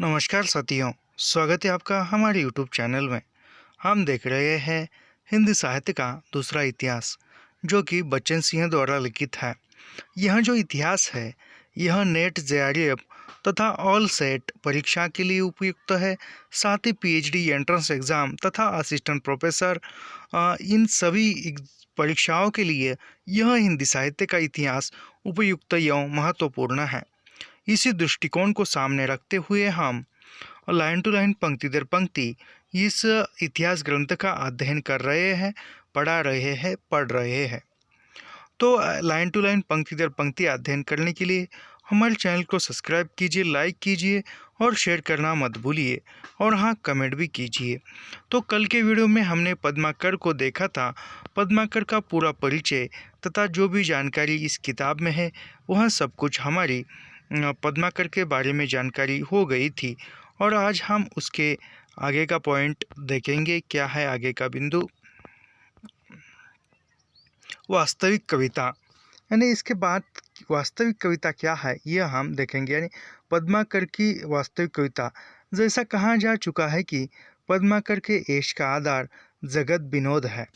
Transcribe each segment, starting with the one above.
नमस्कार साथियों, स्वागत है आपका हमारे यूट्यूब चैनल में। हम देख रहे हैं हिंदी साहित्य का दूसरा इतिहास, जो कि बच्चन सिंह द्वारा लिखित है। यह जो इतिहास है, यह नेट जेआरएफ तथा ऑल सेट परीक्षा के लिए उपयुक्त है। साथ ही पीएचडी एंट्रेंस एग्ज़ाम तथा असिस्टेंट प्रोफेसर इन सभी परीक्षाओं के लिए यह हिंदी साहित्य का इतिहास उपयुक्त एवं महत्वपूर्ण है। इसी दृष्टिकोण को सामने रखते हुए हम लाइन टू लाइन, पंक्ति दर पंक्ति इस इतिहास ग्रंथ का अध्ययन कर रहे हैं, पढ़ रहे हैं। तो लाइन टू लाइन, पंक्ति दर पंक्ति अध्ययन करने के लिए हमारे चैनल को सब्सक्राइब कीजिए, लाइक कीजिए और शेयर करना मत भूलिए, और हाँ, कमेंट भी कीजिए। तो कल के वीडियो में हमने पद्माकर को देखा था। पद्माकर का पूरा परिचय तथा जो भी जानकारी इस किताब में है, वह सब कुछ हमारी पद्माकर के बारे में जानकारी हो गई थी। और आज हम उसके आगे का पॉइंट देखेंगे। क्या है आगे का बिंदु? वास्तविक कविता, यानी इसके बाद वास्तविक कविता क्या है, यह हम देखेंगे। यानी पद्माकर की वास्तविक कविता, जैसा कहा जा चुका है कि पद्माकर के यश का आधार जगत विनोद है।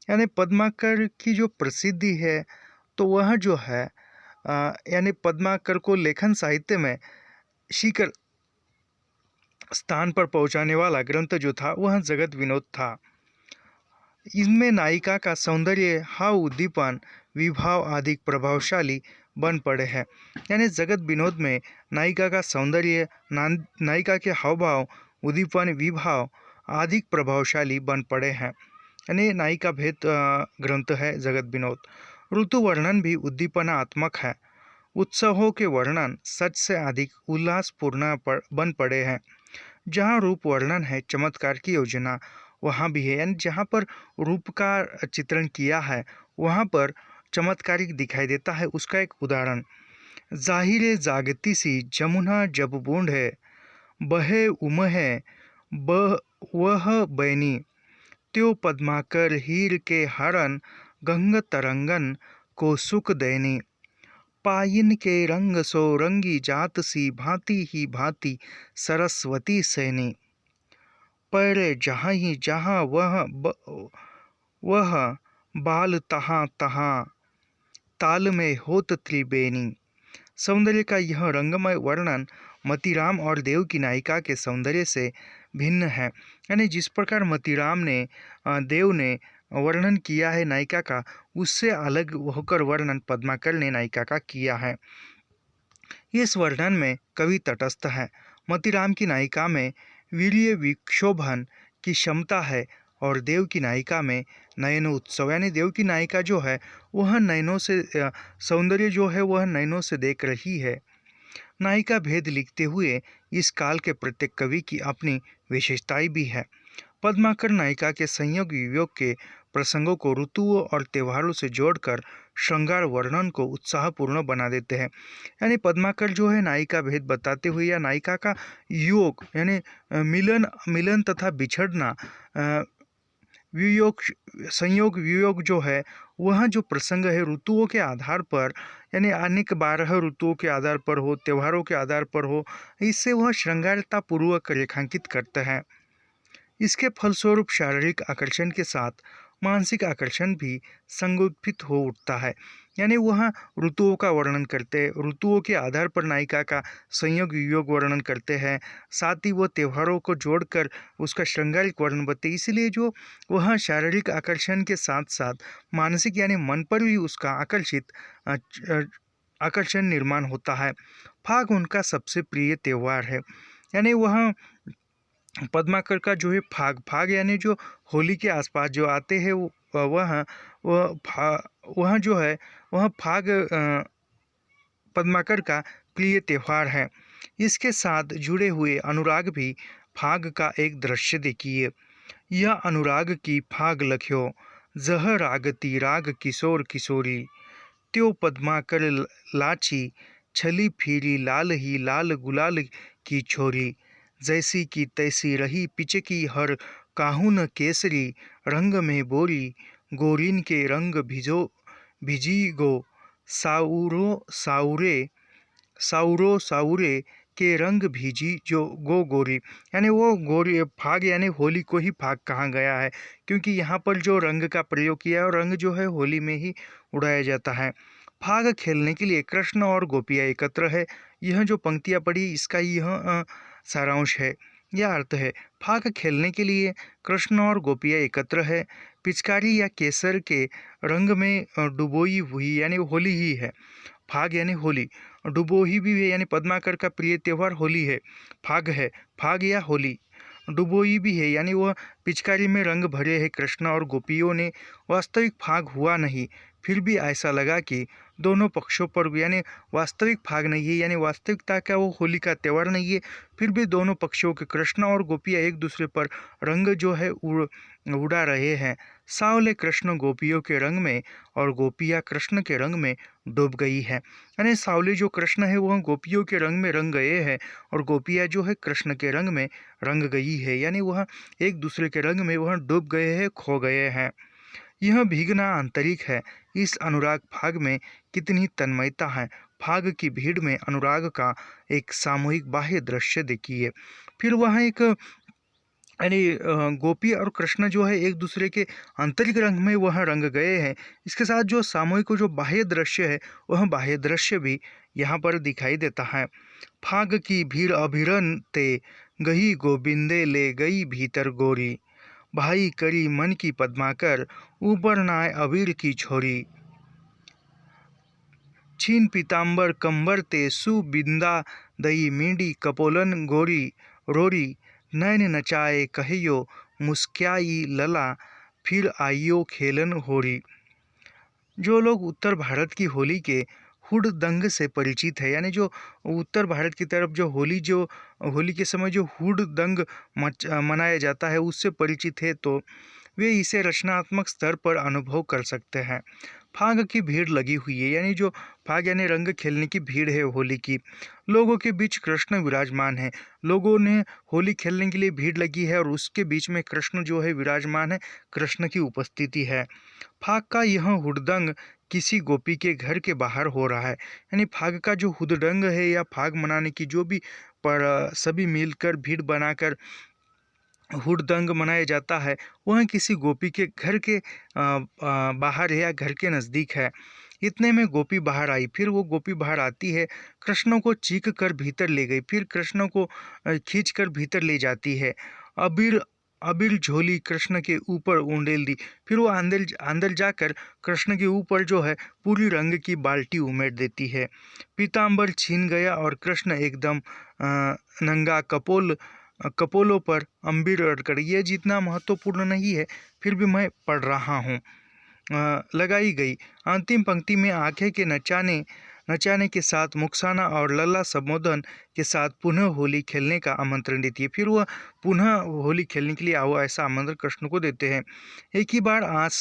यानी पद्माकर की जो प्रसिद्धि है, तो वह जो है यानी पद्माकर को लेखन साहित्य में शिखर स्थान पर पहुंचाने वाला ग्रंथ जो था, वह जगत विनोद था। इसमें नायिका का सौंदर्य, हाव उद्दीपन, विभाव आदि प्रभावशाली बन पड़े हैं। यानी जगत विनोद में नायिका का सौंदर्य, नायिका के हाव भाव, उद्दीपन, विभाव आदि प्रभावशाली बन पड़े हैं। यानी नायिका भेद ग्रंथ है जगत विनोद। ऋतु वर्णन भी उद्दीपनात्मक है। उत्सवों के वर्णन सच से अधिक उल्लासपूर्ण बन पड़े हैं। जहाँ रूप वर्णन है, चमत्कार की योजना वहाँ भी है। यानी जहाँ पर रूप का चित्रण किया है, वहाँ पर चमत्कारिक दिखाई देता है। उसका एक उदाहरण, जाहिर जागती सी जमुना जब बूंद है, बहे उमहे वह बैनी, त्यो पद्माकर हीर के हरण, गंग तरंगन को सुख देनी, पाइन के रंग सो रंगी जात सी, भांति ही भांति सरस्वती सैनी, पैरे जहाँ ही जहाँ वह बाल तहाँ तहाँ, ताल में होत त्रिवेणी। सौंदर्य का यह रंगमय वर्णन मतीराम और देव की नायिका के सौंदर्य से भिन्न है। यानी जिस प्रकार मतीराम ने देव ने वर्णन किया है नायिका का, उससे अलग होकर वर्णन पद्माकर ने नायिका का किया है। इस वर्णन में कवि तटस्थ है। मतीराम की नायिका में वीर्य विक्षोभन की क्षमता है, और देव की नायिका में नयनोत्सव, यानी देव की नायिका जो है, वह नयनों से सौंदर्य जो है वह नयनों से देख रही है। नायिका भेद लिखते हुए इस काल के प्रत्येक कवि की अपनी विशेषताएं भी है। पद्माकर नायिका के संयोग वियोग के प्रसंगों को ऋतुओं और त्योहारों से जोड़कर श्रृंगार वर्णन को उत्साहपूर्ण बना देते हैं। यानी पद्माकर जो है नायिका भेद बताते हुए, या नायिका का योग यानी मिलन तथा बिछड़ना, वियोग, संयोग वियोग जो है, वह जो प्रसंग है ऋतुओं के आधार पर, यानी अनेक 12 ऋतुओं के आधार पर हो, त्योहारों के आधार पर हो, इससे वह श्रृंगारता पूर्वक रेखांकित करते हैं। इसके फलस्वरूप शारीरिक आकर्षण के साथ मानसिक आकर्षण भी संगोत्थित हो उठता है। यानी वह ऋतुओं का वर्णन करते हैं, ऋतुओं के आधार पर नायिका का संयोग वियोग वर्णन करते हैं, साथ ही वो त्योहारों को जोड़कर उसका श्रृंगारिक वर्णन बताते। इसलिए जो वह शारीरिक आकर्षण के साथ साथ मानसिक यानी मन पर भी उसका आकर्षण निर्माण होता है। फाग उनका सबसे प्रिय त्यौहार है। यानी वह पद्माकर का जो है फाग यानी जो होली के आसपास जो आते हैं, वह जो है वह फाग पद्माकर का प्रिय त्यौहार है। इसके साथ जुड़े हुए अनुराग भी फाग का एक दृश्य देखिए। यह अनुराग की फाग लख्यो, जह रागती राग किशोर किशोरी, त्यो पद्माकर लाची, छली फिरी लाल ही लाल गुलाल की छोरी, जैसी की तैसी रही पिचकी हर काहुन केसरी, रंग में बोरी गोरीन के रंग भिजी गो, साउरो साउरे के रंग भीजी जो गो गोरी, यानी वो गोरी फाग यानी होली को ही फाग कहा गया है, क्योंकि यहाँ पर जो रंग का प्रयोग किया है और रंग जो है होली में ही उड़ाया जाता है। फाग खेलने के लिए कृष्ण और गोपियाँ एकत्र है। यह जो पंक्तियाँ पढ़ी इसका यह सारांश है, यह अर्थ है। फाग खेलने के लिए कृष्ण और गोपियाँ एकत्र है। पिचकारी या केसर के रंग में डुबोई हुई यानी होली ही है। फाग यानी होली, डुबोई भी है यानी पद्माकर का प्रिय त्यौहार होली है, फाग है, फाग या होली। डुबोई भी है यानी वह पिचकारी में रंग भरे हैं कृष्ण और गोपियों ने। वास्तविक फाग हुआ नहीं, फिर भी ऐसा लगा कि दोनों पक्षों पर यानी वास्तविक फाग नहीं है, यानी वास्तविकता का वो होली का त्यौहार नहीं है, फिर भी दोनों पक्षों के कृष्ण और गोपियाँ एक दूसरे पर रंग जो है उड़ा रहे हैं। सावले कृष्ण गोपियों के रंग में और गोपियाँ कृष्ण के रंग में डूब गई है, यानी सावले जो कृष्ण है वह गोपियों के रंग में रंग गए हैं और गोपियाँ जो है कृष्ण के रंग में रंग गई है, यानी वह एक दूसरे के रंग में वह डूब गए हैं, खो गए हैं। यह भीगना आंतरिक है। इस अनुराग फाग में कितनी तन्मयता है। फाग की भीड़ में अनुराग का एक सामूहिक बाह्य दृश्य देखिए। फिर वह एक यानी गोपी और कृष्ण जो है एक दूसरे के आंतरिक रंग में वह रंग गए हैं। इसके साथ जो सामूहिक जो बाह्य दृश्य है वह बाह्य दृश्य भी यहाँ पर दिखाई देता है। फाग की भीड़ अभिरन ते गई गोविंदे ले गई भीतर गोरी, भाई करी मन की पद्माकर ऊपर नाय अबीर की छोरी, छीन पीताम्बर कंबर ते सुबिंदा दई मींडी कपोलन गोरी रोरी, नैन नचाए कहियो मुस्क्याई लला फिर आइयो खेलन होरी। जो लोग उत्तर भारत की होली के हुड़दंग से परिचित है, यानी जो उत्तर भारत की तरफ जो होली के समय जो हुड़दंग मनाया जाता है उससे परिचित है, तो वे इसे रचनात्मक स्तर पर अनुभव कर सकते हैं। फाग की भीड़ लगी हुई है, यानी जो फाग यानी रंग खेलने की भीड़ है होली की। लोगों के बीच कृष्ण विराजमान है, लोगों ने होली खेलने के लिए भीड़ लगी है और उसके बीच में कृष्ण जो है विराजमान है, कृष्ण की उपस्थिति है। फाग का यह हुड़दंग किसी गोपी के घर के बाहर हो रहा है, यानी फाग का जो हुड़दंग है या फाग मनाने की जो भी पर सभी मिलकर भीड़ बनाकर हुड़दंग मनाया जाता है वह किसी गोपी के घर के बाहर है या घर के नज़दीक है। इतने में गोपी बाहर आई, फिर वो गोपी बाहर आती है, कृष्ण को चीख कर भीतर ले गई, फिर कृष्ण को खींच कर भीतर ले जाती है। अबीर अबीर झोली कृष्ण के ऊपर उंडेल दी, फिर वो अंदर अंदर जाकर कृष्ण के ऊपर जो है पूरी रंग की बाल्टी उमेड़ देती है। पीताम्बर छीन गया और कृष्ण एकदम नंगा कपोलों पर अम्बीर अड़कर, ये जितना महत्वपूर्ण नहीं है फिर भी मैं पढ़ रहा हूँ, लगाई गई। अंतिम पंक्ति में आंखें के नचाने के साथ मुखसाना और लल्ला संबोधन के साथ पुनः होली खेलने का आमंत्रण देती है। फिर वह पुनः होली खेलने के लिए आओ ऐसा आमंत्रण कृष्ण को देते हैं। एक ही बार आज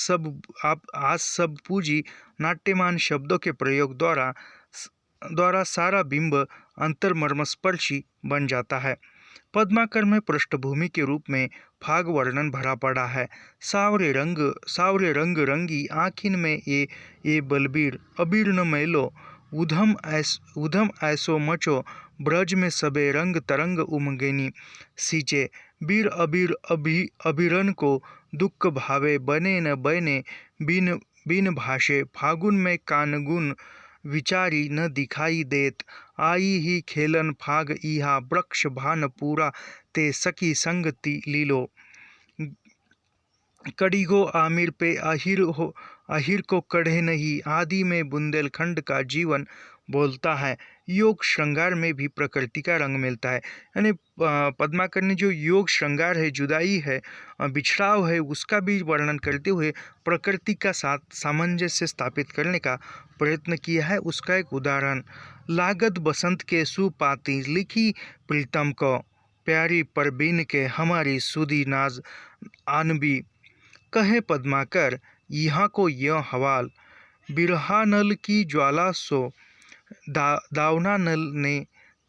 सब पूजी नाट्यमान शब्दों के प्रयोग द्वारा सारा बिंब अंतर्मर्मस्पर्शी बन जाता है। पद्माकर में पृष्ठभूमि के रूप में फाग वर्णन भरा पड़ा है। सावरे रंग रंगी आखिन में ये बलबीर अबीर न मैलो, उधम ऐसो मचो ब्रज में सबे रंग तरंग उमगेनी, सींचे बीर अबीर अबीरन को दुख भावे बने न बने बिन भाषे, फागुन में कानगुन विचारी न दिखाई देत, आई ही खेलन फाग इहा वृक्ष भान पूरा ते सखी संग लीलो, कड़ीगो आमिर पे आहिर को कढ़े नहीं, आदि में बुंदेलखंड का जीवन बोलता है। योग श्रृंगार में भी प्रकृति का रंग मिलता है, यानी पद्माकर ने जो योग श्रृंगार है, जुदाई है, बिछड़ाव है, उसका भी वर्णन करते हुए प्रकृति का साथ सामंजस्य स्थापित करने का प्रयत्न किया है। उसका एक उदाहरण, लागत बसंत के सुपाती लिखी प्रीतम को, प्यारी परबीन के हमारी सुधी नाज आनबी, कहे पद्माकर यहाँ को यह हवाल, बिरहा नल की ज्वाला सो दावना नल ने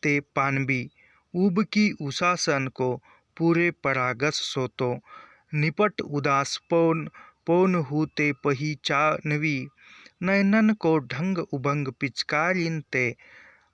ते पानबी, ऊब की उषासन को पूरे परागस सो तो, निपट उदास पौन होते पही चानवी, नयनन को ढंग उभंग पिचकारिन ते,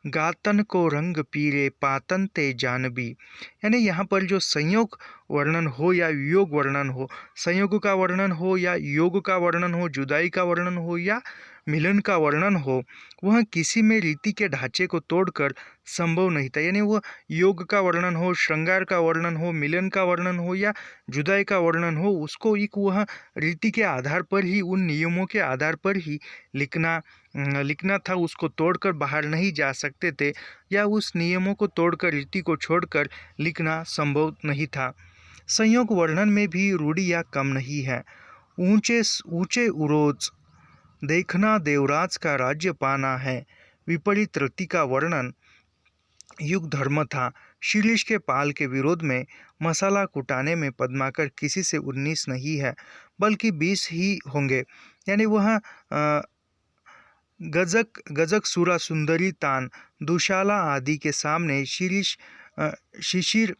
गातन को रंग पीरे पातन ते जानबी। यानी यहाँ पर जो संयोग वर्णन हो या योग वर्णन हो, संयोग का वर्णन हो या योग का वर्णन हो, जुदाई का वर्णन हो या मिलन का वर्णन हो, वह किसी में रीति के ढांचे को तोड़कर संभव नहीं था। यानी वह योग का वर्णन हो, श्रृंगार का वर्णन हो, मिलन का वर्णन हो या जुदाई का वर्णन हो, उसको एक वह रीति के आधार पर ही, उन नियमों के आधार पर ही लिखना था। उसको तोड़कर बाहर नहीं जा सकते थे, या उस नियमों को तोड़कर, रीति को छोड़कर लिखना संभव नहीं था। संयोग वर्णन में भी रूढ़ियाँ कम नहीं है। ऊंचे ऊंचे उरोज देखना देवराज का राज्य पाना है। विपरीत रति का वर्णन युग धर्म था। शिरीष के पाल के विरोध में मसाला कुटाने में पद्माकर किसी से 19 नहीं है, बल्कि 20 ही होंगे। यानी वह गजक सुरा सुंदरी तान दुशाला आदि के सामने शिशिर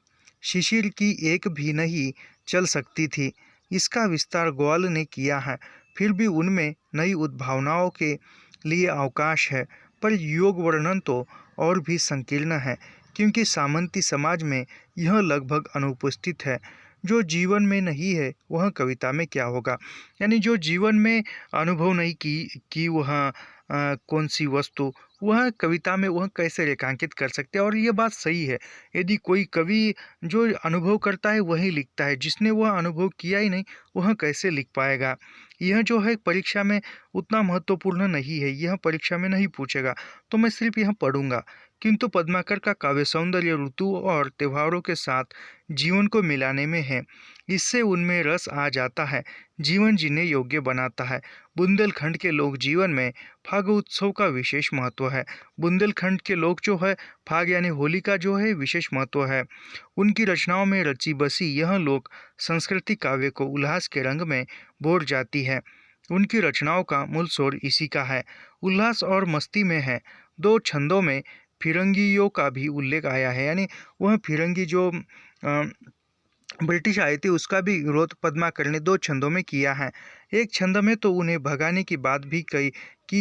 की एक भी नहीं चल सकती थी। इसका विस्तार ग्वाल ने किया है। फिर भी उनमें नई उद्भावनाओं के लिए अवकाश है, पर योग वर्णन तो और भी संकीर्ण है, क्योंकि सामंती समाज में यह लगभग अनुपस्थित है। जो जीवन में नहीं है वह कविता में क्या होगा। यानी जो जीवन में अनुभव नहीं की वह कौन सी वस्तु, वह कविता में वह कैसे रेखांकित कर सकते हैं। और ये बात सही है, यदि कोई कवि जो अनुभव करता है वही लिखता है, जिसने वह अनुभव किया ही नहीं वह कैसे लिख पाएगा। यह जो है परीक्षा में उतना महत्वपूर्ण नहीं है, यह परीक्षा में नहीं पूछेगा, तो मैं सिर्फ यह पढ़ूंगा। किंतु पद्माकर का काव्य सौंदर्य ऋतुओं और त्योहारों के साथ जीवन को मिलाने में है। इससे उनमें रस आ जाता है, जीवन जीने योग्य बनाता है। बुंदेलखंड के लोक जीवन में फाग उत्सव का विशेष महत्व है। बुंदेलखंड के लोग जो है, फाग यानी होली का जो है विशेष महत्व है। उनकी रचनाओं में रची बसी यह लोक संस्कृति काव्य को उल्लास के रंग में बोर जाती है। उनकी रचनाओं का मूल स्वर इसी का है, उल्लास और मस्ती में है। 2 छंदों में फिरंगियों का भी उल्लेख आया है। यानी वह फिरंगी जो ब्रिटिश आई थी उसका भी विरोध पद्माकर ने 2 छंदों में किया है। एक छंद में तो उन्हें भगाने की बात भी की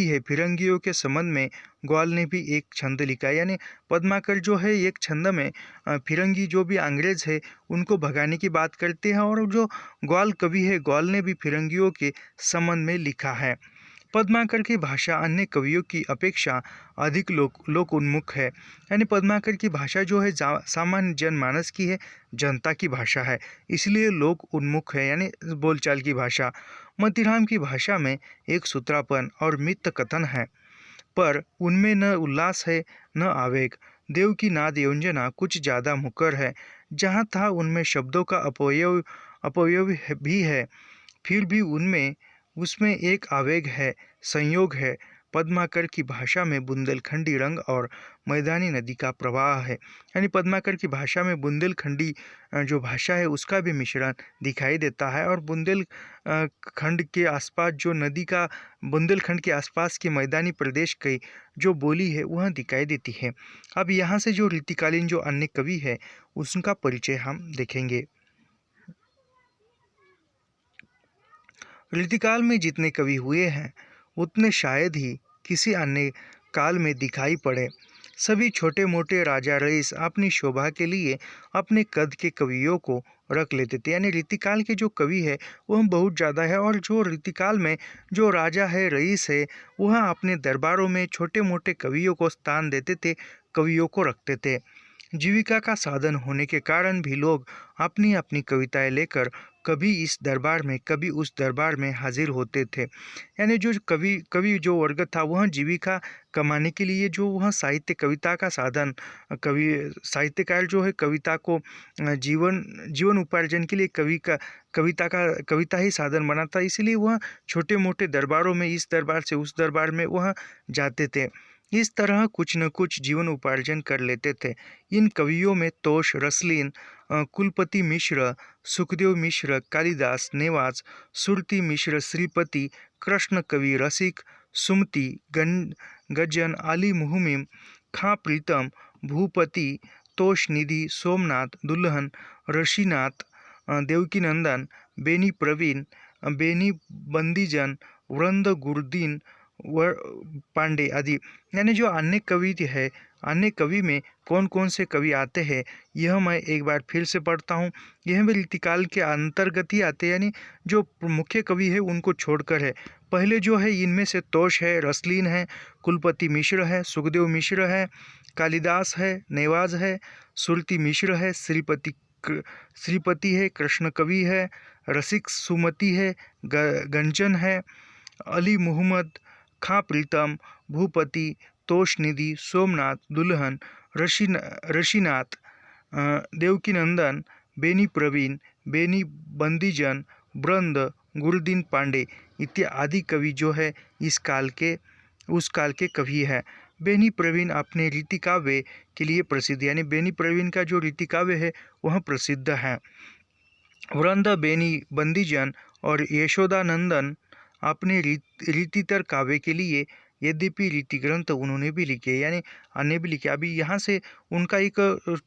है। फिरंगियों के संबंध में ग्वाल ने भी एक छंद लिखा है। यानी पद्माकर जो है एक छंद में फिरंगी जो भी अंग्रेज है उनको भगाने की बात करते हैं, और जो ग्वाल कवि है ग्वाल ने भी फिरंगियों के संबंध में लिखा है। पद्माकर की भाषा अन्य कवियों की अपेक्षा अधिक लोक उन्मुख है। यानी पद्माकर की भाषा जो है सामान्य जनमानस की है, जनता की भाषा है, इसलिए लोक उन्मुख है, यानी बोलचाल की भाषा। मोतीराम की भाषा में एक सूत्रापन और मित्त कथन है, पर उनमें न उल्लास है न आवेग। देव की नाद योजना कुछ ज़्यादा मुकर है, जहाँ था उनमें शब्दों का अपव्यय भी है, फिर भी उसमें एक आवेग है, संयोग है। पद्माकर की भाषा में बुंदेलखंडी रंग और मैदानी नदी का प्रवाह है। यानी पद्माकर की भाषा में बुंदेलखंडी जो भाषा है उसका भी मिश्रण दिखाई देता है, और खंड के आसपास जो नदी का, बुंदेलखंड के आसपास के मैदानी प्रदेश की जो बोली है वह दिखाई देती है। अब यहाँ से जो रीतिकालीन जो अन्य कवि है उसका परिचय हम देखेंगे। रीतिकाल में जितने कवि हुए हैं उतने शायद ही किसी अन्य काल में दिखाई पड़े। सभी छोटे मोटे राजा रईस अपनी शोभा के लिए अपने कद के कवियों को रख लेते थे। यानी रीतिकाल के जो कवि है वह बहुत ज़्यादा है, और जो रीतिकाल में जो राजा है, रईस है, वह अपने दरबारों में छोटे मोटे कवियों को स्थान देते थे, कवियों को रखते थे। जीविका का साधन होने के कारण भी लोग अपनी अपनी कविताएं लेकर कभी इस दरबार में कभी उस दरबार में हाजिर होते थे। यानी जो कवि जो वर्ग था वह जीविका कमाने के लिए जो वह साहित्य कविता का साधन, साहित्यकार जो है कविता को जीवन उपार्जन के लिए कविता ही साधन बना था। इसलिए वह छोटे मोटे दरबारों में, इस दरबार से उस दरबार में वह जाते थे। इस तरह कुछ न कुछ जीवन उपार्जन कर लेते थे। इन कवियों में तोष, रसलीन, कुलपति मिश्र, सुखदेव मिश्र, कालिदास, नेवाज, सुरती मिश्र, श्रीपति, कृष्ण कवि, रसिक, सुमति, गजन, अली मुहिम, खां प्रीतम, भूपति, तोष निधि, सोमनाथ, दुल्हन, ऋषिनाथ, देवकीनंदन, बेनी प्रवीण, बेनी बंदीजन, वृंद गुरुदीन पांडे आदि। यानी जो अन्य कवि है अन्य कवि में कौन कौन से कवि आते हैं यह मैं एक बार फिर से पढ़ता हूँ। यह भी रीतिकाल के अंतर्गत ही आते हैं, यानी जो मुख्य कवि है उनको छोड़कर है। पहले जो है इनमें से तोष है, रसलीन है, कुलपति मिश्र है, सुखदेव मिश्र है, कालिदास है, नेवाज है, सुरती मिश्र है, श्रीपति है, कृष्ण कवि है, रसिक सुमति है, गंजन है, अली मुहम्मद, खां प्रीतम, भूपति, तोषनिधि, सोमनाथ, दुल्हन, ऋषिनाथ, देवकीनंदन, बेनी प्रवीण, बेनी बंदीजन, ब्रंद, गुरुदीन पांडे इत्यादि कवि जो है इस काल के उस काल के कवि है। बेनी प्रवीण अपने रीति काव्य के लिए प्रसिद्ध, यानी बेनी प्रवीण का जो रीति काव्य है वह प्रसिद्ध है। वृंद, बेनी बंदीजन और यशोदानंदन अपने रीतितर काव्य के लिए यद्यपि रीति ग्रंथ उन्होंने भी लिखे, यानी अन्य भी लिखे। अभी यहाँ से उनका एक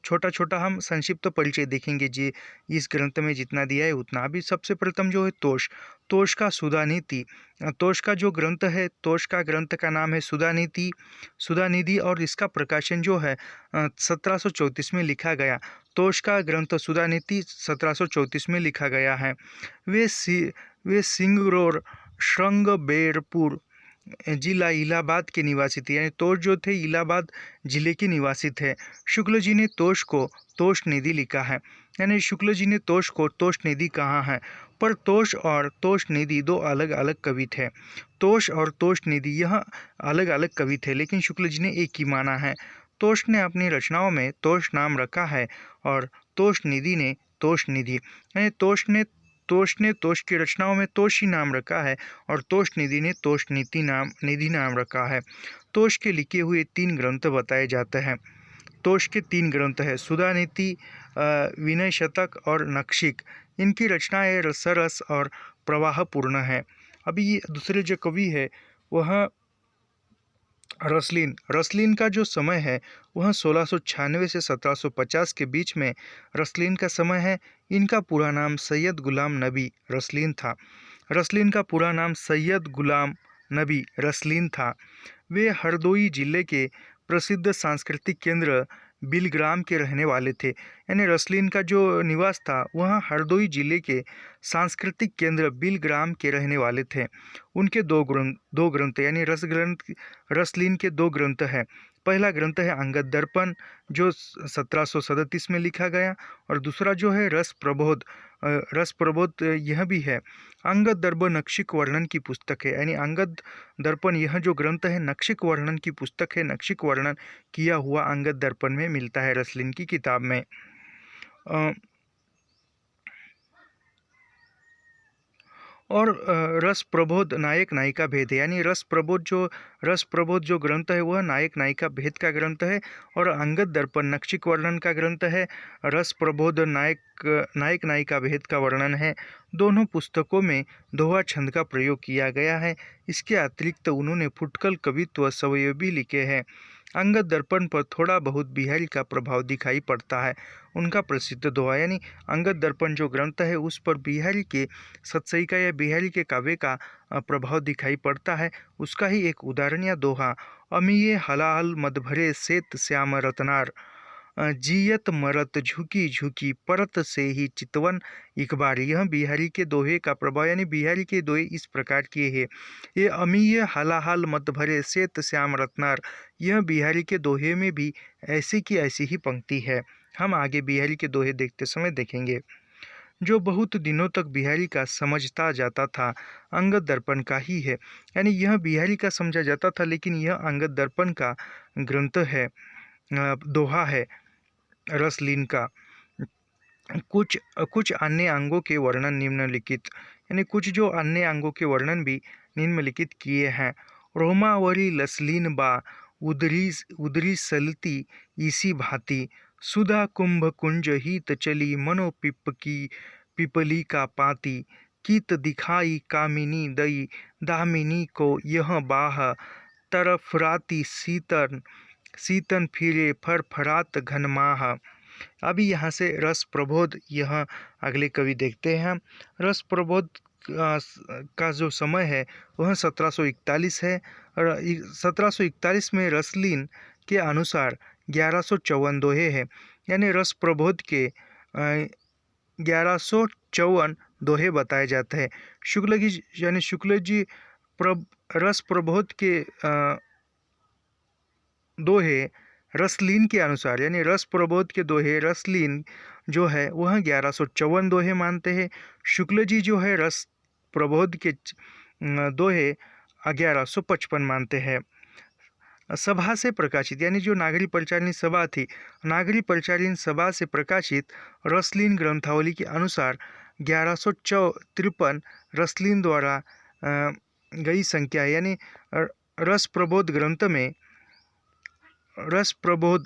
छोटा छोटा हम संक्षिप्त परिचय देखेंगे जी, इस ग्रंथ में जितना दिया है उतना। अभी सबसे प्रथम जो है तोष का सुधानीति, तोष का जो ग्रंथ है, तोष का ग्रंथ का नाम है सुधानिधि और इसका प्रकाशन जो है 1734 में लिखा गया। तोष का ग्रंथ सुधानीति 1734 में लिखा गया है। वे सिंगरौर श्रृंगबेरपुर जिला इलाहाबाद के निवासी थे, यानी तोष जो थे इलाहाबाद जिले के निवासी थे। शुक्ल जी ने तोष को तोषनिधि लिखा है, यानी शुक्ल जी ने तोष को तोषनिधि कहा है। पर तोष और तोषनिधि दो अलग अलग कवि थे। तोष और तोषनिधि यह अलग अलग कवि थे, लेकिन शुक्ल जी ने एक ही माना है। तोष ने अपनी रचनाओं में तोष नाम रखा है और तोषनिधि ने तोषनिधि, यानी तोष ने तोष की रचनाओं में तोष ही नाम रखा है और तोषनिधि ने तोषनिधि नाम रखा है। तोष के लिखे हुए 3 ग्रंथ बताए जाते हैं। तोष के 3 ग्रंथ है, सुधानीति, विनय शतक और नक्षिक। इनकी रचनाएं रसरस और प्रवाहपूर्ण है। अभी ये दूसरे जो कवि है वह रसलीन का जो समय है वह 1696 से 1750 के बीच में रसलीन का समय है। इनका पूरा नाम सैयद गुलाम नबी रसलीन था। रसलीन का पूरा नाम सैयद गुलाम नबी रसलीन था। वे हरदोई जिले के प्रसिद्ध सांस्कृतिक केंद्र बिलग्राम के रहने वाले थे, यानी रसलीन का जो निवास था वह हरदोई जिले के सांस्कृतिक केंद्र बिलग्राम के रहने वाले थे। उनके दो ग्रंथ यानी रसलीन के 2 ग्रंथ हैं। पहला ग्रंथ है अंगद दर्पण जो 1737 में लिखा गया और दूसरा जो है रस प्रबोध यह भी है। अंगद दर्पण नक्षिक वर्णन की पुस्तक है, यानी अंगद दर्पण यह जो ग्रंथ है नक्षिक वर्णन की पुस्तक है। नक्षिक वर्णन किया हुआ अंगद दर्पण में मिलता है रसलीन की किताब में। और रस प्रबोध नायक नायिका भेद है, यानी रस प्रबोध जो ग्रंथ है वह नायक नायिका भेद का ग्रंथ है और अंगद दर्पण नक्षिक वर्णन का ग्रंथ है। रस प्रबोध नायक नायिका भेद का वर्णन है। दोनों पुस्तकों में दोहा छंद का प्रयोग किया गया है। इसके अतिरिक्त उन्होंने फुटकल कवित्व सवयव भी लिखे हैं। अंगद दर्पण पर थोड़ा बहुत बिहारी का प्रभाव दिखाई पड़ता है। उनका प्रसिद्ध दोहा, यानी अंगद दर्पण जो ग्रंथ है उस पर बिहारी के सतसई का या बिहारी के काव्य का प्रभाव दिखाई पड़ता है। उसका ही एक उदाहरण या दोहा, अमीये हलाल मद भरे सेत श्याम रतनार, जियत मरत झुकी झुकी परत से ही चितवन इकबार। यह बिहारी के दोहे का प्रभाव, यानी बिहारी के दोहे इस प्रकार के हैं। ये अमीय हलाहल मत भरे सेत श्याम रत्नार, यह बिहारी के दोहे में भी ऐसी की ऐसी ही पंक्ति है। हम आगे बिहारी के दोहे देखते समय देखेंगे। जो बहुत दिनों तक बिहारी का समझता जाता था अंगद दर्पण का ही है, यानी यह बिहारी का समझा जाता था लेकिन यह अंगद दर्पण का ग्रंथ है, दोहा है रसलीन का। कुछ अन्य अंगों के वर्णन निम्नलिखित, यानी कुछ जो अन्य अंगों के वर्णन भी निम्नलिखित किए हैं। रोमावरी लसलीन बा उदरी सलती इसी भांति, सुधा कुंभ कुंज हित चली मनो पिपली का पाती, कीत दिखाई कामिनी दई दामिनी को यह बाह, तरफराती सीतन फिरे फरफरात घनमाह। अभी यहाँ से रस प्रबोध यह अगले कवि देखते हैं। रस प्रबोध का जो समय है वह 1741 है और 1741 में रसलीन के अनुसार 1154 दोहे हैं, यानी रस प्रबोध के 1154 दोहे बताए जाते हैं। शुक्ल जी रस प्रबोध के दोहे रसलीन के अनुसार, यानी रस प्रबोध के दोहे रसलीन जो है वह 1154 दोहे मानते हैं। शुक्ल जी जो है रस प्रबोध के दोहे 1155 मानते हैं। सभा से प्रकाशित, यानी जो नागरी परिचालन सभा थी, नागरी परिचालन सभा से प्रकाशित रसलीन ग्रंथावली के अनुसार 1153 रसलीन द्वारा गई संख्या है, यानी रस प्रबोध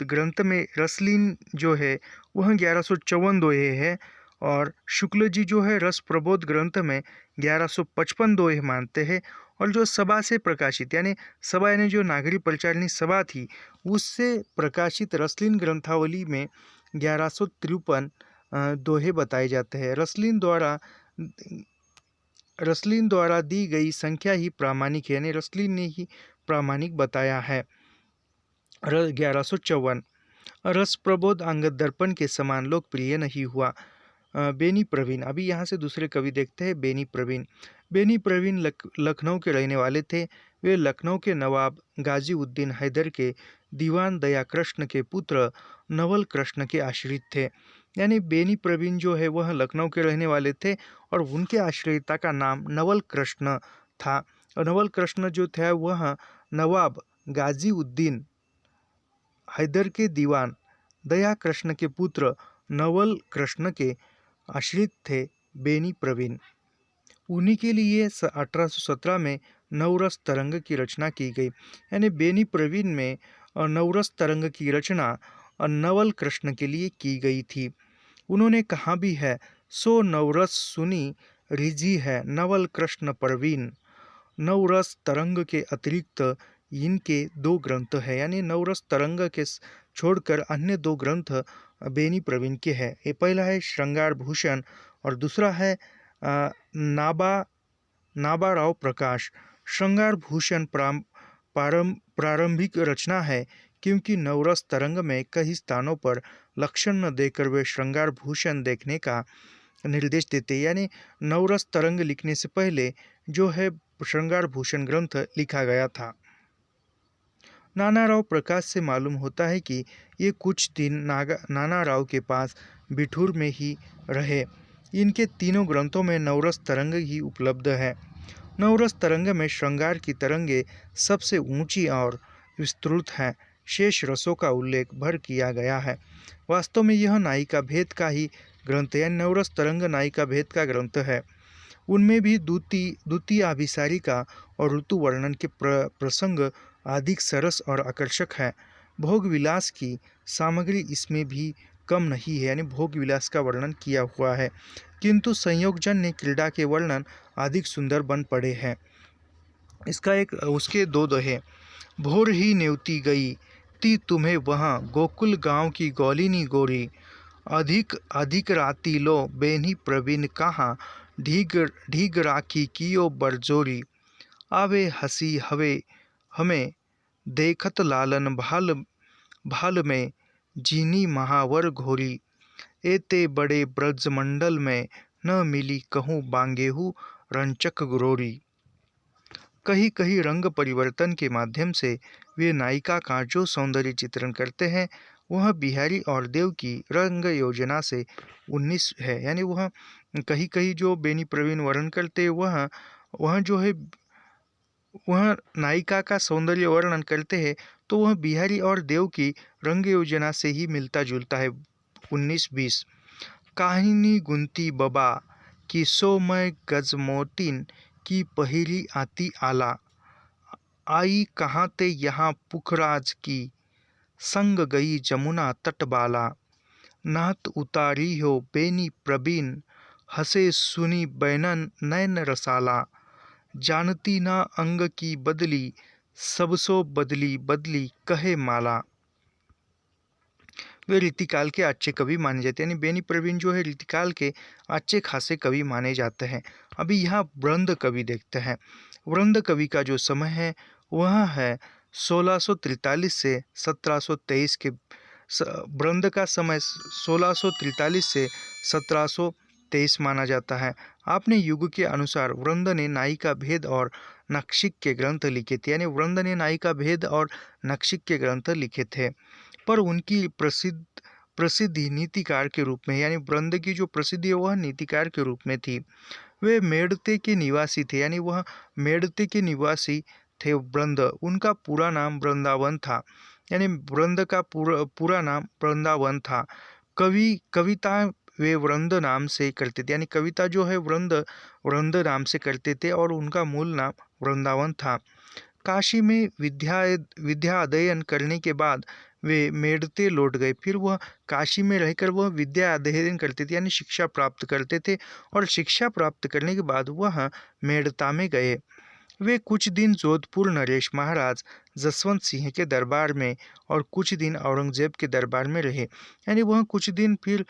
ग्रंथ में रसलीन जो है वह 1154 दोहे है, और शुक्ल जी जो है रस प्रबोध ग्रंथ में 1155 दोहे मानते हैं। और जो सभा से प्रकाशित, यानी सभा यानी जो नागरी परिचालनी सभा थी उससे प्रकाशित रसलीन ग्रंथावली में 1153 दोहे बताए जाते हैं। रसलीन द्वारा दी गई संख्या ही प्रामाणिक है, यानी रसलीन ने ही प्रामाणिक बताया है। 1154 रस प्रबोध अंगद दर्पण के समान लोकप्रिय नहीं हुआ। बेनी प्रवीण, अभी यहाँ से दूसरे कवि देखते हैं। बेनी प्रवीण लखनऊ के रहने वाले थे। वे लखनऊ के नवाब गाजी उद्दीन हैदर के दीवान दया कृष्ण के पुत्र नवल कृष्ण के आश्रित थे। यानी बेनी प्रवीण जो है वह लखनऊ के रहने वाले थे और उनके आश्रिता का नाम नवल कृष्ण था। और नवल कृष्ण जो थे वह नवाब गाजी उद्दीन हैदर के दीवान दया कृष्ण के पुत्र नवल कृष्ण के आश्रित थे। बेनी प्रवीण उन्हीं के लिए 1817 में नवरस तरंग की रचना की गई। यानी बेनी प्रवीण में नवरस तरंग की रचना नवल कृष्ण के लिए की गई थी। उन्होंने कहा भी है, सो नवरस सुनी रिझी है नवल कृष्ण प्रवीण। नवरस तरंग के अतिरिक्त इनके 2 ग्रंथ हैं, यानी नवरस तरंग के छोड़कर अन्य 2 ग्रंथ बेनी प्रवीण के हैं। ये पहला है श्रृंगार भूषण और दूसरा है नाबाराव प्रकाश। श्रृंगार भूषण प्रारंभिक रचना है, क्योंकि नवरस तरंग में कई स्थानों पर लक्षण न देकर वे श्रृंगार भूषण देखने का निर्देश देते, यानी नवरस तरंग लिखने से पहले जो है श्रृंगार भूषण ग्रंथ लिखा गया था। नानाराव प्रकाश से मालूम होता है कि ये कुछ दिन नानाराव के पास बिठूर में ही रहे। इनके तीनों ग्रंथों में नवरस तरंग ही उपलब्ध है। नवरस तरंग में श्रृंगार की तरंगे सबसे ऊंची और विस्तृत हैं। शेष रसों का उल्लेख भर किया गया है। वास्तव में यह नायिका भेद का ही ग्रंथ है। नवरस तरंग नायिका भेद का ग्रंथ है। उनमें भी द्वितीय अभिसारिका और ऋतु वर्णन के प्रसंग अधिक सरस और आकर्षक है। भोग विलास की सामग्री इसमें भी कम नहीं है, यानी भोग विलास का वर्णन किया हुआ है, किंतु संयोगजन ने क्रीड़ा के वर्णन अधिक सुंदर बन पड़े हैं। उसके 2 दोहे। भोर ही नेवती गई ती तुम्हें वहाँ, गोकुल गांव की गौलिनी गोरी। अधिक राती लो बेनी प्रवीण कहाँ, ढीग राखी कियो बरजोरी। आवे हसी हवे हमें देखत लालन भाल में, जीनी महावर घोरी। एते बड़े ब्रजमंडल में, न मिली कहूँ बांगेहू रंचक ग्रोरी। कहीं कहीं रंग परिवर्तन के माध्यम से वे नायिका का जो सौंदर्य चित्रण करते हैं वह बिहारी और देव की रंग योजना से 19 है। यानी वह कहीं कहीं जो बेनी प्रवीण वर्णन करते वह जो है वह नायिका का सौंदर्य वर्णन करते हैं तो वह बिहारी और देव की रंग योजना से ही मिलता जुलता है। 19-20 कहानी गुंती बबा की सोमय गजमोतीन की पहिरी आती आला। आई कहाँ ते यहाँ पुखराज की, संग गई जमुना तटबाला। नात उतारी हो बेनी प्रवीण, हसे सुनी बैनन नैन रसाला। जानती ना अंग की बदली, सबसो बदली बदली कहे माला। वे रीतिकाल के अच्छे कवि माने जाते हैं, यानी बेनी प्रवीण जो है रीतिकाल के अच्छे खासे कवि माने जाते हैं। अभी यहाँ वृंद कवि देखते हैं। वृंद कवि का जो समय है वह है 1643 से 1723 के वृंद का समय 1643 से 1723 माना जाता है। आपने युग के अनुसार वृंद ने नायिका भेद और नक्षिक के ग्रंथ लिखे थे, यानी वृंद ने नायिका भेद और नक्षिक के ग्रंथ लिखे थे, पर उनकी प्रसिद्धि नीतिकार के रूप में, यानी वृंद की जो प्रसिद्धि है वह नीतिकार के रूप में थी। वे मेड़ते के निवासी थे, यानी वह मेड़ते के निवासी थे वृंद। उनका पूरा नाम वृंदावन था, यानी वृंद का पूरा नाम वृंदावन था। कविता वे वृंद नाम से करते थे, यानी कविता जो है वृंद नाम से करते थे और उनका मूल नाम वृंदावन था। काशी में विद्या अध्ययन करने के बाद वे मेड़ते लौट गए। फिर वह काशी में रहकर वह विद्या अध्ययन करते थे, यानी शिक्षा प्राप्त करते थे, और शिक्षा प्राप्त करने के बाद वह मेड़ता में गए। वे कुछ दिन जोधपुर नरेश महाराज जसवंत सिंह के दरबार में और कुछ दिन औरंगजेब के दरबार में रहे, यानी वह कुछ दिन फिर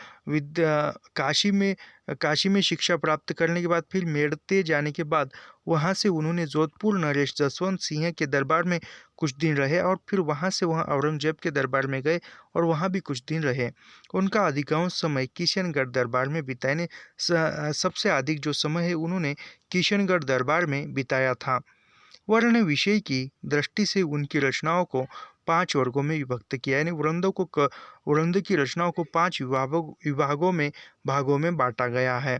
काशी में शिक्षा प्राप्त करने के बाद फिर मेड़ते जाने के बाद वहाँ से उन्होंने जोधपुर नरेश जसवंत सिंह के दरबार में कुछ दिन रहे और फिर वहाँ से वह औरंगजेब के दरबार में गए और वहाँ भी कुछ दिन रहे। उनका अधिकांश समय किशनगढ़ दरबार में बिताने सबसे अधिक जो समय है उन्होंने किशनगढ़ दरबार में बिताया था। वर्ण विषय की दृष्टि से उनकी रचनाओं को 5 वर्गों में विभक्त किया, यानी वृंद की रचनाओं को 5 भागों में बांटा गया है।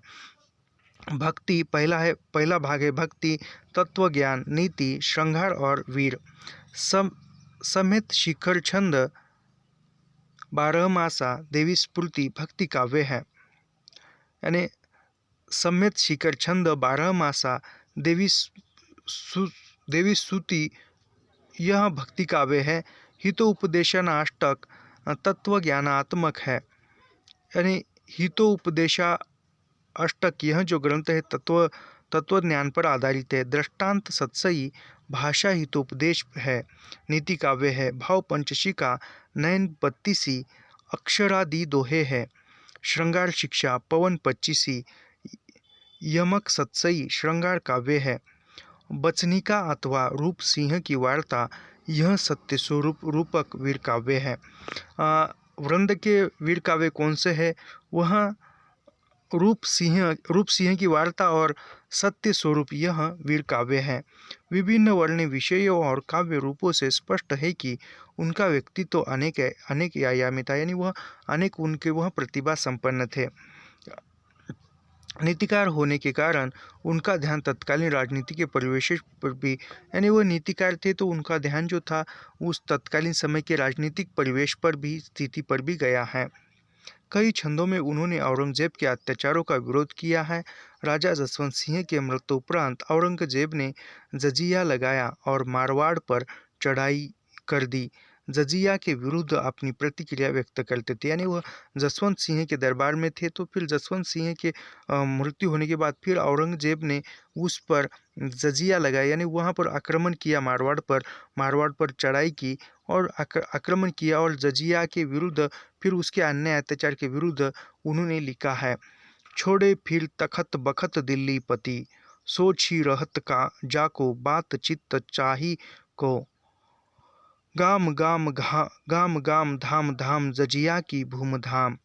भक्ति पहला भाग है भक्ति, तत्व ज्ञान, नीति, श्रृंगार और वीर। समेत शिखर छंद 12 मासा देवी स्फूर्ति भक्ति काव्य है, यानी समेत शिखर छंद 12 मासा देवी स्तुति यह भक्ति काव्य है। हितोपदेशनाष्टक तत्व ज्ञानात्मक है, यानी हितोपदेशा अष्टक यह जो ग्रंथ है तत्व ज्ञान पर आधारित है। दृष्टांत सत्सई भाषा हितोपदेश है, नीति काव्य है। भाव पंचशिका नयन बत्तीसी अक्षरादि दोहे है। श्रृंगार शिक्षा पवन 25 यमक सत्सई श्रृंगार काव्य है। बचनिका अथवा रूप सिंह की वार्ता यह सत्य स्वरूप रूपक वीर काव्य है। वृंद के वीर काव्य कौन से है? वह रूप सिंह की वार्ता और सत्य स्वरूप यह वीर काव्य है। विभिन्न वर्ण विषयों और काव्य रूपों से स्पष्ट है कि उनका व्यक्तित्व तो अनेक आयामी था, यानी वह प्रतिभा संपन्न थे। नीतिकार होने के कारण उनका ध्यान तत्कालीन राजनीति के परिवेश पर भी, यानी वह नीतिकार थे तो उनका ध्यान जो था उस तत्कालीन समय के राजनीतिक परिवेश पर भी, स्थिति पर भी गया है। कई छंदों में उन्होंने औरंगजेब के अत्याचारों का विरोध किया है। राजा जसवंत सिंह के मृत्यु उपरांत औरंगजेब ने जजिया लगाया और मारवाड़ पर चढ़ाई कर दी। जजिया के विरुद्ध अपनी प्रतिक्रिया व्यक्त करते थे, यानी वह जसवंत सिंह के दरबार में थे, तो फिर जसवंत सिंह के मृत्यु होने के बाद फिर औरंगजेब ने उस पर जजिया लगाया, यानी वहाँ पर आक्रमण किया, मारवाड़ पर चढ़ाई की और आक्रमण किया और जजिया के विरुद्ध फिर उसके अन्य अत्याचार के विरुद्ध उन्होंने लिखा है। छोड़े फिर तखत बखत दिल्ली पति, सोच ही रहत का जाको बात चित्त चाही को, गाम गाम धाम धाम जजिया की भूम धाम,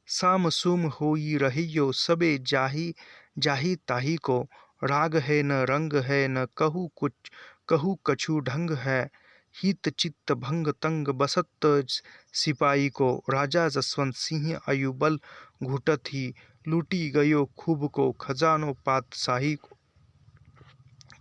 साम सुम होई रहियो सबे जाही ताही को, राग है न रंग है न कहू कछु ढंग है, हित चित्त भंग तंग बसत सिपाही को, राजा जसवंत सिंह अयुबल घुटत ही, लूटी गयो खूब को खजानो पातशाही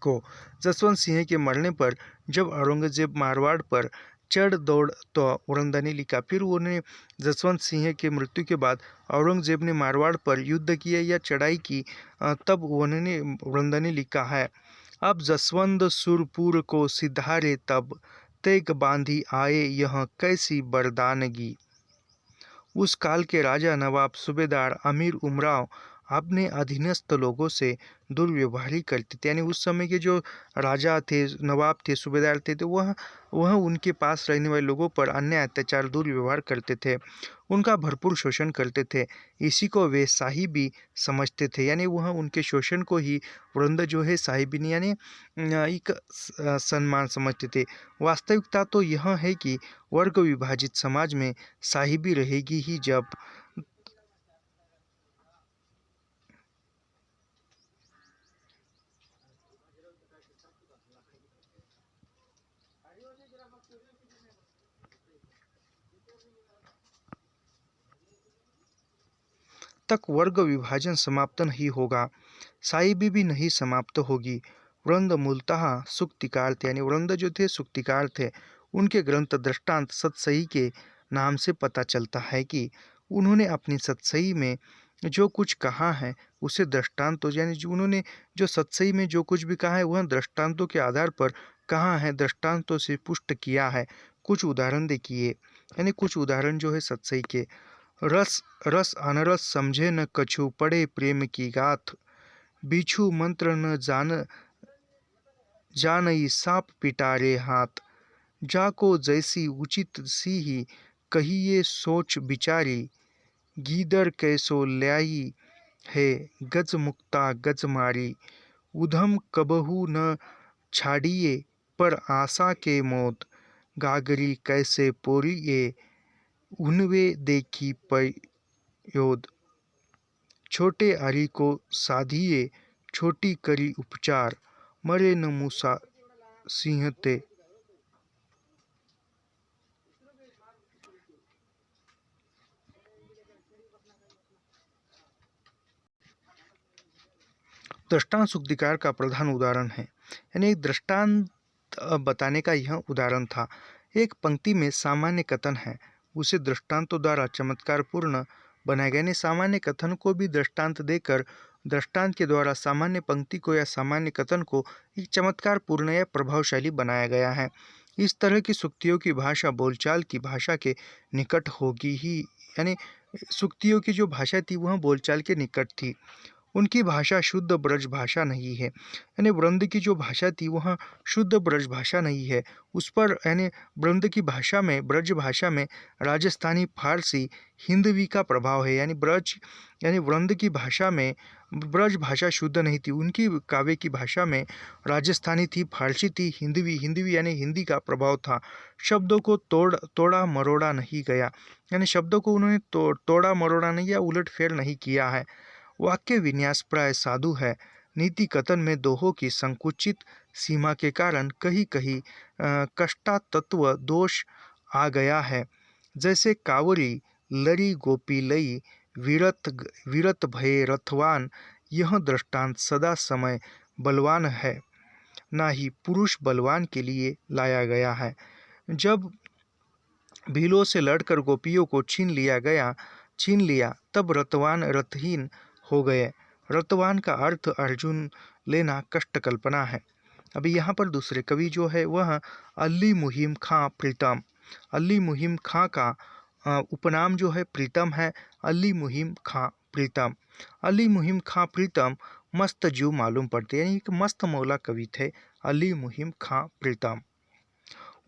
को। जसवंत सिंह के मरने पर जब औरंगजेब मारवाड़ पर चढ़ दौड़ तो वृंद ने लिखा। फिर उन्होंने जसवंत सिंह के मृत्यु के बाद औरंगजेब ने मारवाड़ पर युद्ध किया या चढ़ाई की, तब उन्होंने वृंद ने लिखा है। अब जसवंत सुरपुर को सिधारे तब, तेग बांधी आए यह कैसी बरदानगी। उस काल के राजा नवाब सूबेदार अमीर उमराव अपने अधीनस्थ लोगों से दुर्व्यवहार ही करते थे। यानी उस समय के जो राजा थे, नवाब थे, सूबेदार थे, तो वह उनके पास रहने वाले लोगों पर अन्याय, अत्याचार, दुर्व्यवहार करते थे, उनका भरपूर शोषण करते थे। इसी को वे साहिबी समझते थे। यानी वह उनके शोषण को ही वृंद जो है साहिबी यानी एक सम्मान समझते थे। वास्तविकता तो यह है कि वर्ग विभाजित समाज में साहिबी रहेगी ही जब तक वर्ग विभाजन समाप्त नहीं होगा, साहिबी भी नहीं समाप्त होगी। वृंद मूलतः सूक्तिकार थे। यानी वृंद जो थे सूक्तिकार थे। उनके ग्रंथ दृष्टांत सतसही के नाम से पता चलता है कि उन्होंने अपनी सतसही में जो कुछ कहा है उसे दृष्टांत, यानी जो उन्होंने जो सतसही में जो कुछ भी कहा है वह दृष्टांतों के आधार पर कहा है, दृष्टांतों से पुष्ट किया है। कुछ उदाहरण देखिए, यानी कुछ उदाहरण जो है सतसही के। रस रस अनरस समझे न कछु, पढ़े प्रेम की गाथ, बिच्छू मंत्र न जानई, सांप पिटारे हाथ, जाको जैसी उचित सी ही कहिए सोच विचारी, गीदर कैसो ल्याई है गज मुक्ता गज मारी, उधम कबहू न छाड़िए पर आशा के मौत, गागरी कैसे पोरिए उनवे देखी पयोद, छोटे हरि को साधिए छोटी करी उपचार, मरे न मूसा सिंहते। दृष्टांत सूक्तिकार का प्रधान उदाहरण है। यानी एक दृष्टांत बताने का यह उदाहरण था। एक पंक्ति में सामान्य कथन है, उसे दृष्टांतों द्वारा चमत्कारपूर्ण बनाया गया। यानी सामान्य कथन को भी दृष्टांत देकर दृष्टांत के द्वारा सामान्य पंक्ति को या सामान्य कथन को एक चमत्कारपूर्ण या प्रभावशाली बनाया गया है। इस तरह की सूक्तियों की भाषा बोलचाल की भाषा के निकट होगी ही। यानी सूक्तियों की जो भाषा थी वह बोलचाल के निकट थी। उनकी भाषा शुद्ध ब्रज भाषा नहीं है। यानी वृंद की जो भाषा थी वह शुद्ध ब्रज भाषा नहीं है। उस पर यानी वृंद की भाषा में, ब्रज भाषा में राजस्थानी, फारसी, हिंदवी का प्रभाव है। यानी वृंद की भाषा में ब्रज भाषा शुद्ध नहीं थी। उनकी काव्य की भाषा में राजस्थानी थी, फारसी थी, हिंदवी यानी हिंदी का प्रभाव था। शब्दों को तोड़ा मरोड़ा नहीं गया। यानी शब्दों को उन्होंने तोड़ा मरोड़ा नहीं या उलट फेर नहीं किया है। वाक्य विन्यास प्राय साधु है। नीति कथन में दोहों की संकुचित सीमा के कारण कहीं कहीं कष्टातत्व दोष आ गया है। जैसे कावरी लरी गोपी लई, विरत भये रथवान, यह दृष्टांत सदा समय बलवान है, ना ही पुरुष बलवान के लिए लाया गया है। जब भीलों से लड़कर गोपियों को छीन लिया तब रतवान रथहीन हो गए। रतवान का अर्थ अर्जुन लेना कष्ट कल्पना है। अभी यहाँ पर दूसरे कवि जो है वह अली मुहिम खां प्रीतम। अली मुहिम खां का उपनाम जो है प्रीतम है। अली मुहिम खां प्रीतम। अली मुहिम खां प्रीतम मस्त जीव मालूम पड़ते, यानी एक मस्त मौला कवि थे अली मुहिम खां प्रीतम।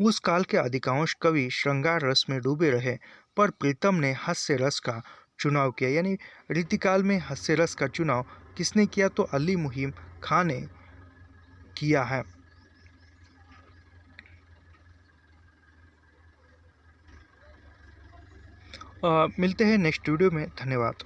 उस काल के अधिकांश कवि श्रृंगार रस में डूबे रहे, पर प्रीतम ने हास्य रस का चुनाव किया। यानी रीतिकाल में हास्य रस का चुनाव किसने किया? तो अली मुहिम खां ने किया है। मिलते हैं नेक्स्ट वीडियो में। धन्यवाद।